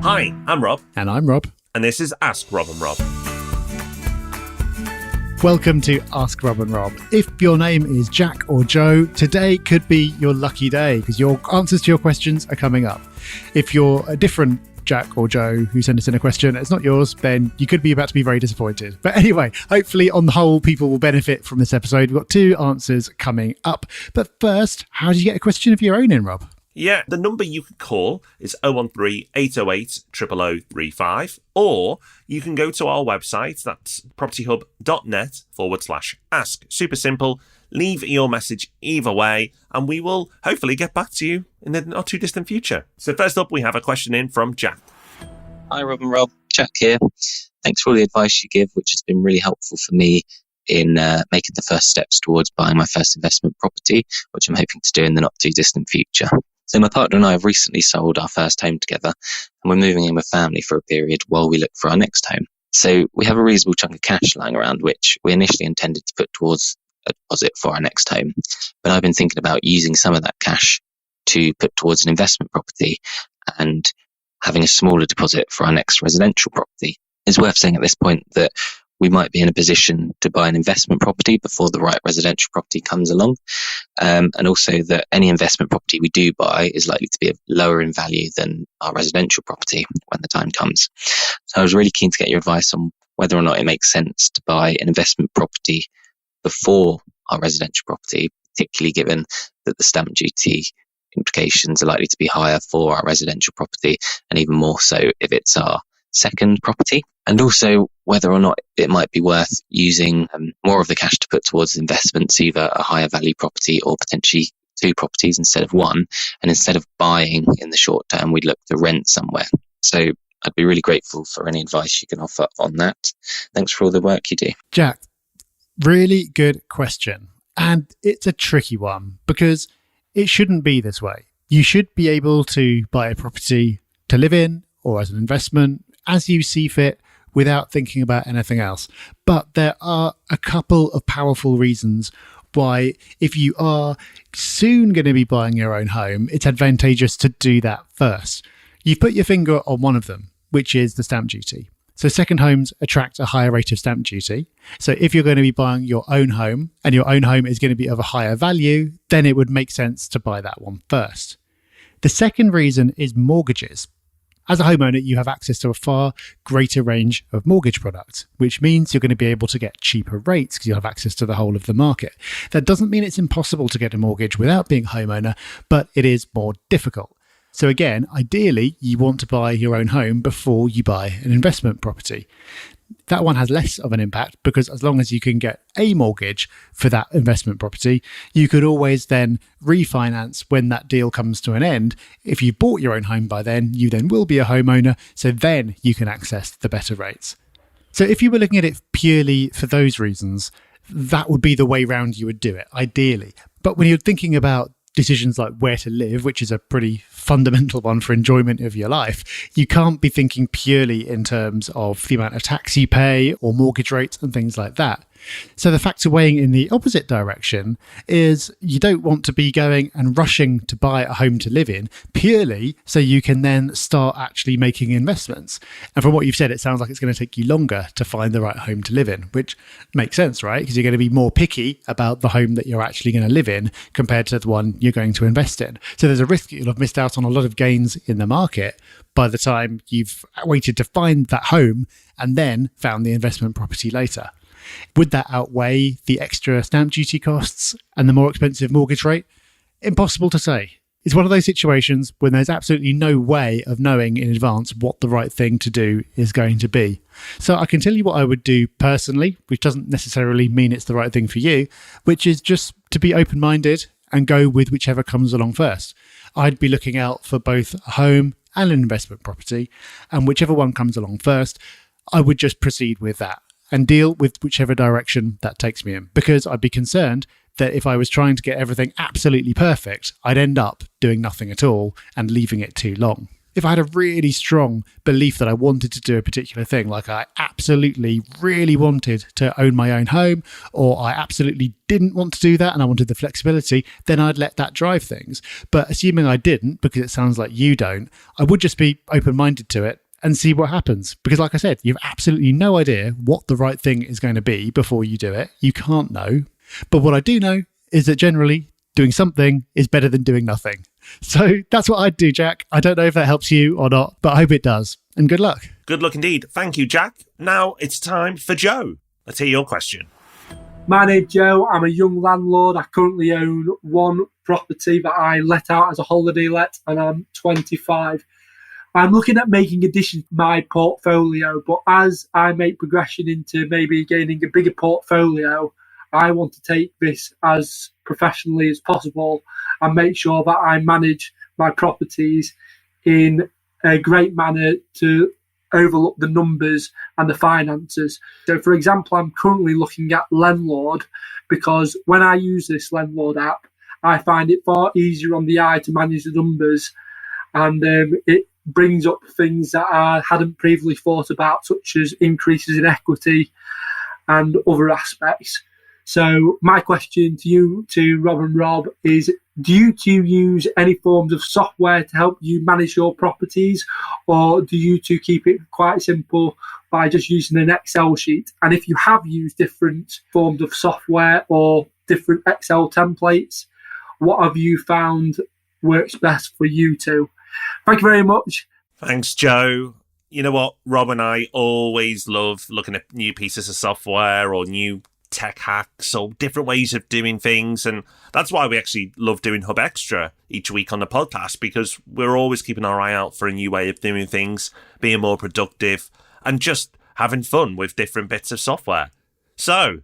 Hi, I'm Rob. And I'm Rob. And this is Ask Rob and Rob. Welcome to Ask Rob and Rob. If your name is Jack or Joe, today could be your lucky day because your answers to your questions are coming up. If you're a different Jack or Joe who sent us in a question, it's not yours, then you could be about to be very disappointed. But anyway, hopefully on the whole, people will benefit from this episode. We've got 2 answers coming up. But first, how do you get a question of your own in, Rob? Yeah, the number you could call is 013 808 0035, or you can go to our website, that's propertyhub.net/ask. Super simple. Leave your message either way, and we will hopefully get back to you in the not too distant future. So first up, we have a question in from Jack. Hi, Rob and Rob. Jack here. Thanks for all the advice you give, which has been really helpful for me in making the first steps towards buying my first investment property, which I'm hoping to do in the not too distant future. So my partner and I have recently sold our first home together, and we're moving in with family for a period while we look for our next home. So we have a reasonable chunk of cash lying around, which we initially intended to put towards a deposit for our next home. But I've been thinking about using some of that cash to put towards an investment property and having a smaller deposit for our next residential property. It's worth saying at this point that we might be in a position to buy an investment property before the right residential property comes along. And also that any investment property we do buy is likely to be lower in value than our residential property when the time comes. So I was really keen to get your advice on whether or not it makes sense to buy an investment property before our residential property, particularly given that the stamp duty implications are likely to be higher for our residential property, and even more so if it's our second property. And also whether or not it might be worth using more of the cash to put towards investments, either a higher value property or potentially 2 properties instead of 1. And instead of buying in the short term, we'd look to rent somewhere. So I'd be really grateful for any advice you can offer on that. Thanks for all the work you do. Jack, really good question. And it's a tricky one because it shouldn't be this way. You should be able to buy a property to live in or as an investment as you see fit without thinking about anything else. But there are a couple of powerful reasons why, if you are soon going to be buying your own home, it's advantageous to do that first. You've put your finger on one of them, which is the stamp duty. So second homes attract a higher rate of stamp duty. So if you're going to be buying your own home and your own home is going to be of a higher value, then it would make sense to buy that one first. The second reason is mortgages. As a homeowner, you have access to a far greater range of mortgage products, which means you're going to be able to get cheaper rates because you have access to the whole of the market. That doesn't mean it's impossible to get a mortgage without being a homeowner, but it is more difficult. So again, ideally, you want to buy your own home before you buy an investment property. That one has less of an impact because as long as you can get a mortgage for that investment property, you could always then refinance when that deal comes to an end. If you've bought your own home by then, you then will be a homeowner, so then you can access the better rates. So if you were looking at it purely for those reasons, that would be the way round you would do it, ideally. But when you're thinking about decisions like where to live, which is a pretty fundamental one for enjoyment of your life, you can't be thinking purely in terms of the amount of tax you pay or mortgage rates and things like that. So the factor weighing in the opposite direction is you don't want to be going and rushing to buy a home to live in purely so you can then start actually making investments. And from what you've said, it sounds like it's going to take you longer to find the right home to live in, which makes sense, right? Because you're going to be more picky about the home that you're actually going to live in compared to the one you're going to invest in. So there's a risk that you'll have missed out on a lot of gains in the market by the time you've waited to find that home and then found the investment property later. Would that outweigh the extra stamp duty costs and the more expensive mortgage rate? Impossible to say. It's one of those situations when there's absolutely no way of knowing in advance what the right thing to do is going to be. So I can tell you what I would do personally, which doesn't necessarily mean it's the right thing for you, which is just to be open-minded and go with whichever comes along first. I'd be looking out for both a home and an investment property, and whichever one comes along first, I would just proceed with that and deal with whichever direction that takes me in, because I'd be concerned that if I was trying to get everything absolutely perfect, I'd end up doing nothing at all and leaving it too long. If I had a really strong belief that I wanted to do a particular thing, like I absolutely really wanted to own my own home, or I absolutely didn't want to do that and I wanted the flexibility, then I'd let that drive things. But assuming I didn't, because it sounds like you don't, I would just be open-minded to it and see what happens. Because like I said, you have absolutely no idea what the right thing is going to be before you do it. You can't know. But what I do know is that generally doing something is better than doing nothing. So that's what I'd do, Jack. I don't know if that helps you or not, but I hope it does. And good luck. Good luck indeed. Thank you, Jack. Now it's time for Joe. Let's hear your question. My name's Joe. I'm a young landlord. I currently own one property that I let out as a holiday let, and I'm 25. I'm looking at making additions to my portfolio, but as I make progression into maybe gaining a bigger portfolio, I want to take this as professionally as possible and make sure that I manage my properties in a great manner to overlook the numbers and the finances. So, for example, I'm currently looking at Lenlord because when I use this Lenlord app, I find it far easier on the eye to manage the numbers, and it brings up things that I hadn't previously thought about, such as increases in equity and other aspects. So my question to you, to Rob and Rob, is do you two use any forms of software to help you manage your properties, or do you two keep it quite simple by just using an Excel sheet? And if you have used different forms of software or different Excel templates, what have you found works best for you two? Thank you very much. Thanks, Joe. You know what? Rob and I always love looking at new pieces of software or new tech hacks or different ways of doing things. And that's why we actually love doing Hub Extra each week on the podcast, because we're always keeping our eye out for a new way of doing things, being more productive, and just having fun with different bits of software. So,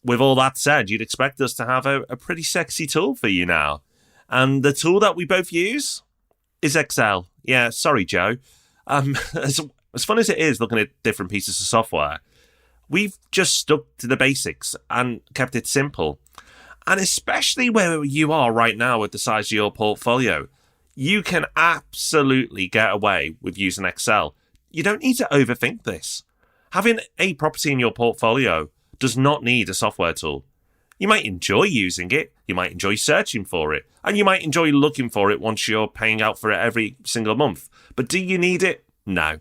with all that said, you'd expect us to have a pretty sexy tool for you now. And the tool that we both use is Excel. Yeah, sorry, Joe. As fun as it is looking at different pieces of software, we've just stuck to the basics and kept it simple. And especially where you are right now with the size of your portfolio, you can absolutely get away with using Excel. You don't need to overthink this. Having a property in your portfolio does not need a software tool. You might enjoy using it, you might enjoy searching for it, and you might enjoy looking for it once you're paying out for it every single month. But do you need it? No.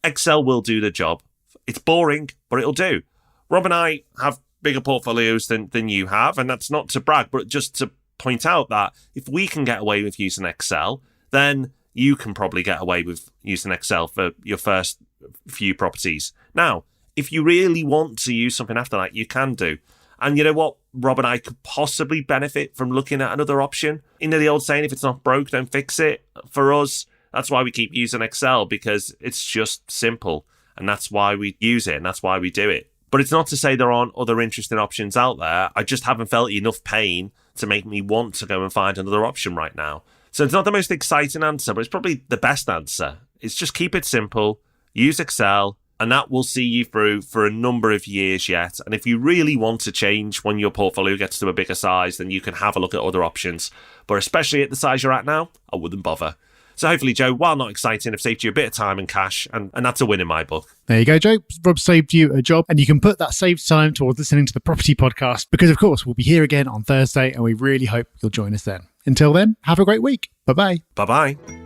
Excel will do the job. It's boring, but it'll do. Rob and I have bigger portfolios than you have, and that's not to brag, but just to point out that if we can get away with using Excel, then you can probably get away with using Excel for your first few properties. Now, if you really want to use something after that, you can do. And you know what? Rob and I could possibly benefit from looking at another option. You know the old saying, if it's not broke, don't fix it. For us, that's why we keep using Excel, because it's just simple. And that's why we use it, and that's why we do it. But it's not to say there aren't other interesting options out there. I just haven't felt enough pain to make me want to go and find another option right now. So it's not the most exciting answer, but it's probably the best answer. It's just keep it simple, use Excel, and that will see you through for a number of years yet. And if you really want to change when your portfolio gets to a bigger size, then you can have a look at other options. But especially at the size you're at now, I wouldn't bother. So hopefully, Joe, while not exciting, I've saved you a bit of time and cash, and that's a win in my book. There you go, Joe. Rob saved you a job, and you can put that saved time towards listening to the Property Podcast, because, of course, we'll be here again on Thursday, and we really hope you'll join us then. Until then, have a great week. Bye-bye. Bye-bye.